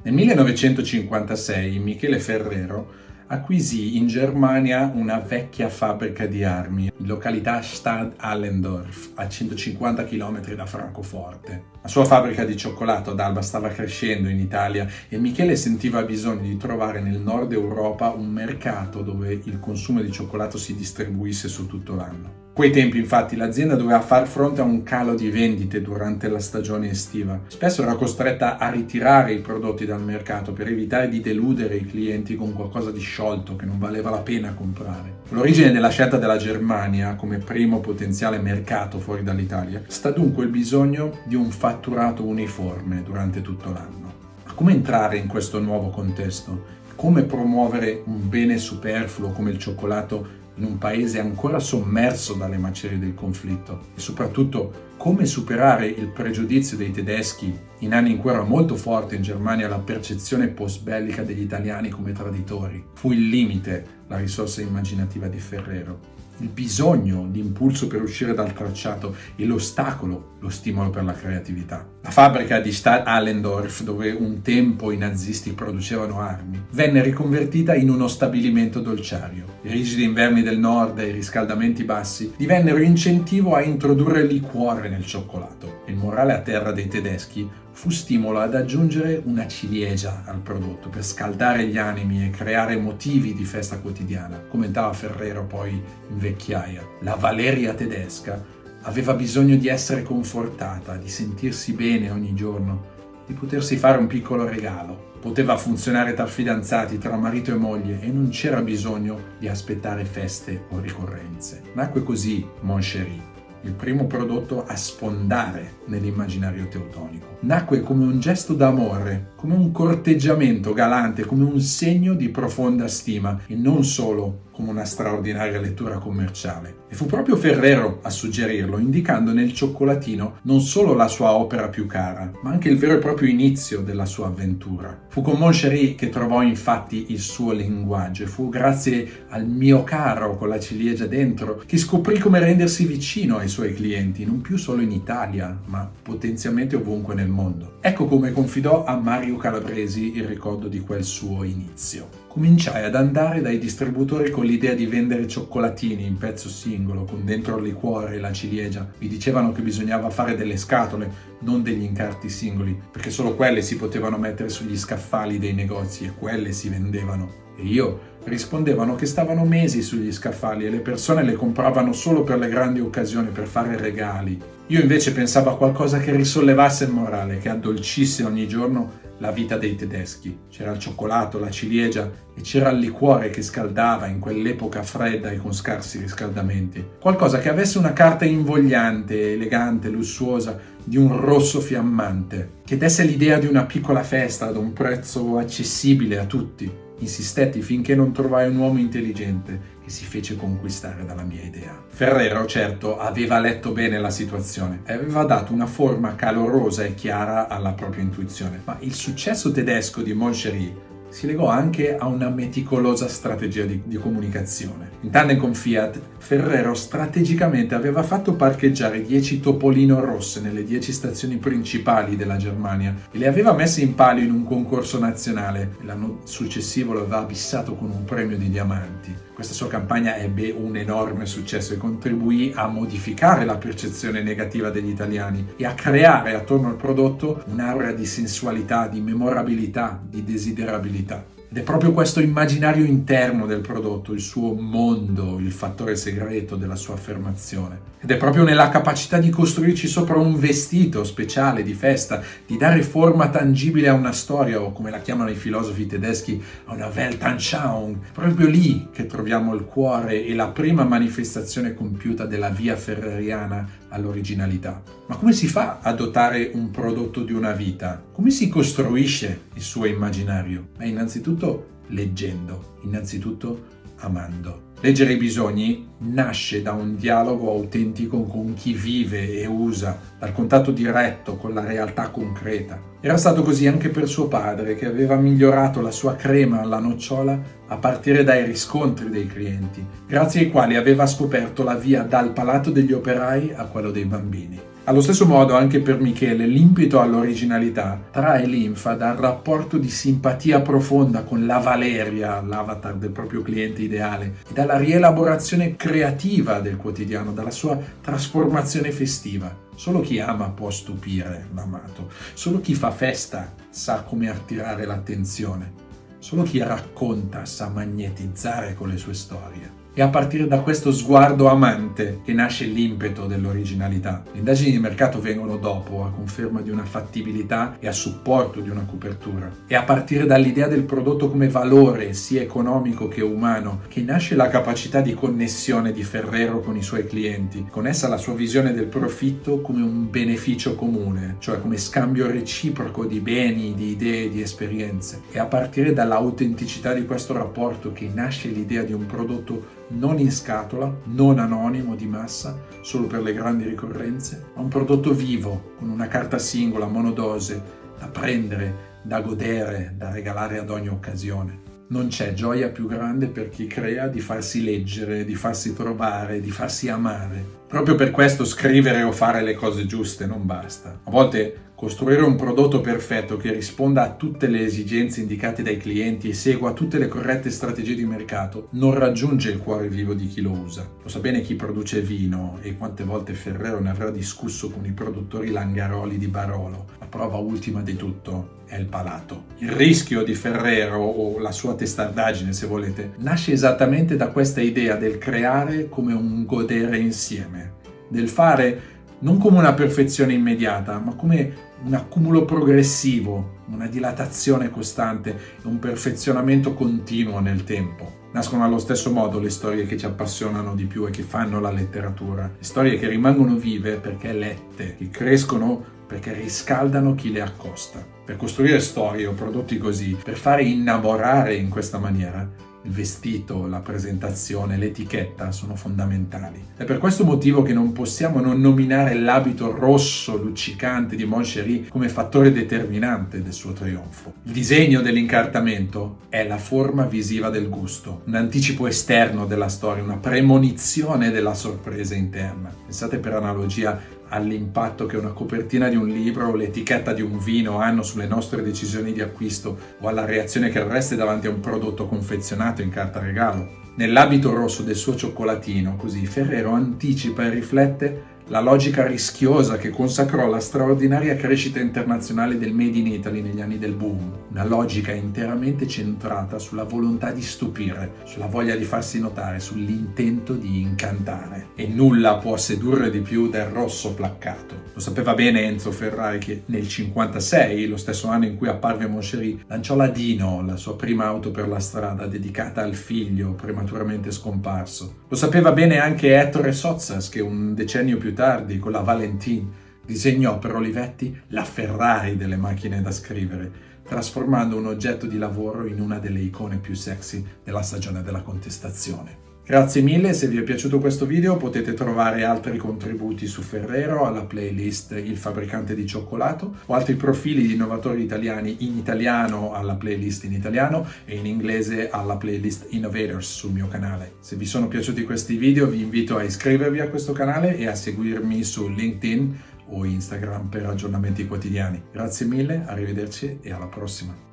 Nel 1956 Michele Ferrero acquisì in Germania una vecchia fabbrica di armi, in località Stad Allendorf, a 150 km da Francoforte. La sua fabbrica di cioccolato ad Alba stava crescendo in Italia e Michele sentiva bisogno di trovare nel nord Europa un mercato dove il consumo di cioccolato si distribuisse su tutto l'anno. A quei tempi, infatti, l'azienda doveva far fronte a un calo di vendite durante la stagione estiva. Spesso era costretta a ritirare i prodotti dal mercato per evitare di deludere i clienti con qualcosa di sciolto che non valeva la pena comprare. L'origine della scelta della Germania come primo potenziale mercato fuori dall'Italia sta dunque il bisogno di un fatturato uniforme durante tutto l'anno. Ma come entrare in questo nuovo contesto? Come promuovere un bene superfluo come il cioccolato in un paese ancora sommerso dalle macerie del conflitto? E soprattutto, come superare il pregiudizio dei tedeschi in anni in cui era molto forte in Germania la percezione post-bellica degli italiani come traditori? Fu il limite la risorsa immaginativa di Ferrero, il bisogno di impulso per uscire dal tracciato e l'ostacolo, lo stimolo per la creatività. La fabbrica di Stad Allendorf, dove un tempo i nazisti producevano armi, venne riconvertita in uno stabilimento dolciario. I rigidi inverni del nord e i riscaldamenti bassi divennero incentivo a introdurre liquore nel cioccolato. Il morale a terra dei tedeschi fu stimolo ad aggiungere una ciliegia al prodotto per scaldare gli animi e creare motivi di festa quotidiana. Commentava Ferrero poi in Vecchiaia. La Valeria tedesca aveva bisogno di essere confortata, di sentirsi bene ogni giorno, di potersi fare un piccolo regalo. Poteva funzionare tra fidanzati, tra marito e moglie e non c'era bisogno di aspettare feste o ricorrenze. Nacque così Mon Chéri, il primo prodotto a sfondare nell'immaginario teutonico. Nacque come un gesto d'amore, come un corteggiamento galante, come un segno di profonda stima e non solo come una straordinaria lettura commerciale. E fu proprio Ferrero a suggerirlo, indicando nel cioccolatino non solo la sua opera più cara, ma anche il vero e proprio inizio della sua avventura. Fu con Mon Chéri che trovò infatti il suo linguaggio e fu grazie al mio caro con la ciliegia dentro che scoprì come rendersi vicino ai suoi clienti, non più solo in Italia, ma potenzialmente ovunque nel mondo. Ecco come confidò a Mario Calabresi il ricordo di quel suo inizio. Cominciai ad andare dai distributori con l'idea di vendere cioccolatini in pezzo singolo, con dentro il liquore e la ciliegia. Mi dicevano che bisognava fare delle scatole, non degli incarti singoli, perché solo quelle si potevano mettere sugli scaffali dei negozi e quelle si vendevano. E io rispondevano che stavano mesi sugli scaffali e le persone le compravano solo per le grandi occasioni, per fare regali. Io invece pensavo a qualcosa che risollevasse il morale, che addolcisse ogni giorno la vita dei tedeschi. C'era il cioccolato, la ciliegia e c'era il liquore che scaldava in quell'epoca fredda e con scarsi riscaldamenti. Qualcosa che avesse una carta invogliante, elegante, lussuosa, di un rosso fiammante, che desse l'idea di una piccola festa ad un prezzo accessibile a tutti. Insistetti finché non trovai un uomo intelligente che si fece conquistare dalla mia idea. Ferrero, certo, aveva letto bene la situazione e aveva dato una forma calorosa e chiara alla propria intuizione, ma il successo tedesco di Mon Chéri si legò anche a una meticolosa strategia di comunicazione. In tandem con Fiat, Ferrero strategicamente aveva fatto parcheggiare 10 Topolino rosse nelle 10 stazioni principali della Germania e le aveva messe in palio in un concorso nazionale. L'anno successivo lo aveva abissato con un premio di diamanti. Questa sua campagna ebbe un enorme successo e contribuì a modificare la percezione negativa degli italiani e a creare attorno al prodotto un'aura di sensualità, di memorabilità, di desiderabilità. Ed è proprio questo immaginario interno del prodotto, il suo mondo, il fattore segreto della sua affermazione. Ed è proprio nella capacità di costruirci sopra un vestito speciale di festa, di dare forma tangibile a una storia, o come la chiamano i filosofi tedeschi, a una Weltanschauung. Proprio lì che troviamo il cuore e la prima manifestazione compiuta della via ferreriana all'originalità. Ma come si fa a dotare un prodotto di una vita? Come si costruisce il suo immaginario? Beh, innanzitutto leggendo, innanzitutto amando. Leggere i bisogni nasce da un dialogo autentico con chi vive e usa, dal contatto diretto con la realtà concreta. Era stato così anche per suo padre, che aveva migliorato la sua crema alla nocciola a partire dai riscontri dei clienti, grazie ai quali aveva scoperto la via dal palato degli operai a quello dei bambini. Allo stesso modo anche per Michele l'impeto all'originalità trae linfa dal rapporto di simpatia profonda con la Valeria, l'avatar del proprio cliente ideale, e dalla rielaborazione creativa del quotidiano, dalla sua trasformazione festiva. Solo chi ama può stupire l'amato, solo chi fa festa sa come attirare l'attenzione, solo chi racconta sa magnetizzare con le sue storie. È a partire da questo sguardo amante che nasce l'impeto dell'originalità. Le indagini di mercato vengono dopo, a conferma di una fattibilità e a supporto di una copertura. È a partire dall'idea del prodotto come valore, sia economico che umano, che nasce la capacità di connessione di Ferrero con i suoi clienti, con essa la sua visione del profitto come un beneficio comune, cioè come scambio reciproco di beni, di idee, di esperienze. È a partire dall'autenticità di questo rapporto che nasce l'idea di un prodotto non in scatola, non anonimo di massa, solo per le grandi ricorrenze, ma un prodotto vivo, con una carta singola, monodose, da prendere, da godere, da regalare ad ogni occasione. Non c'è gioia più grande per chi crea di farsi leggere, di farsi trovare, di farsi amare. Proprio per questo scrivere o fare le cose giuste non basta. A volte costruire un prodotto perfetto che risponda a tutte le esigenze indicate dai clienti e segua tutte le corrette strategie di mercato non raggiunge il cuore vivo di chi lo usa. Lo sa bene chi produce vino e quante volte Ferrero ne avrà discusso con i produttori Langaroli di Barolo. La prova ultima di tutto è il palato. Il rischio di Ferrero, o la sua testardaggine se volete, nasce esattamente da questa idea del creare come un godere insieme, del fare non come una perfezione immediata, ma come un accumulo progressivo, una dilatazione costante e un perfezionamento continuo nel tempo. Nascono allo stesso modo le storie che ci appassionano di più e che fanno la letteratura, le storie che rimangono vive perché lette, che crescono perché riscaldano chi le accosta. Per costruire storie o prodotti così, per fare innamorare in questa maniera, il vestito, la presentazione, l'etichetta sono fondamentali. È per questo motivo che non possiamo non nominare l'abito rosso luccicante di Monchery come fattore determinante del suo trionfo. Il disegno dell'incartamento è la forma visiva del gusto, un anticipo esterno della storia, una premonizione della sorpresa interna. Pensate per analogia all'impatto che una copertina di un libro o l'etichetta di un vino hanno sulle nostre decisioni di acquisto o alla reazione che avreste davanti a un prodotto confezionato in carta regalo. Nell'abito rosso del suo cioccolatino, così, Ferrero anticipa e riflette la logica rischiosa che consacrò la straordinaria crescita internazionale del Made in Italy negli anni del boom. Una logica interamente centrata sulla volontà di stupire, sulla voglia di farsi notare, sull'intento di incantare. E nulla può sedurre di più del rosso placcato. Lo sapeva bene Enzo Ferrari che nel 1956, lo stesso anno in cui apparve Monchery, lanciò la Dino, la sua prima auto per la strada dedicata al figlio prematuramente scomparso. Lo sapeva bene anche Ettore Sottsass che un decennio più tardi, con la Valentine, disegnò per Olivetti la Ferrari delle macchine da scrivere, trasformando un oggetto di lavoro in una delle icone più sexy della stagione della contestazione. Grazie mille, se vi è piaciuto questo video potete trovare altri contributi su Ferrero alla playlist Il fabbricante di cioccolato o altri profili di innovatori italiani in italiano alla playlist in italiano e in inglese alla playlist Innovators sul mio canale. Se vi sono piaciuti questi video vi invito a iscrivervi a questo canale e a seguirmi su LinkedIn o Instagram per aggiornamenti quotidiani. Grazie mille, arrivederci e alla prossima.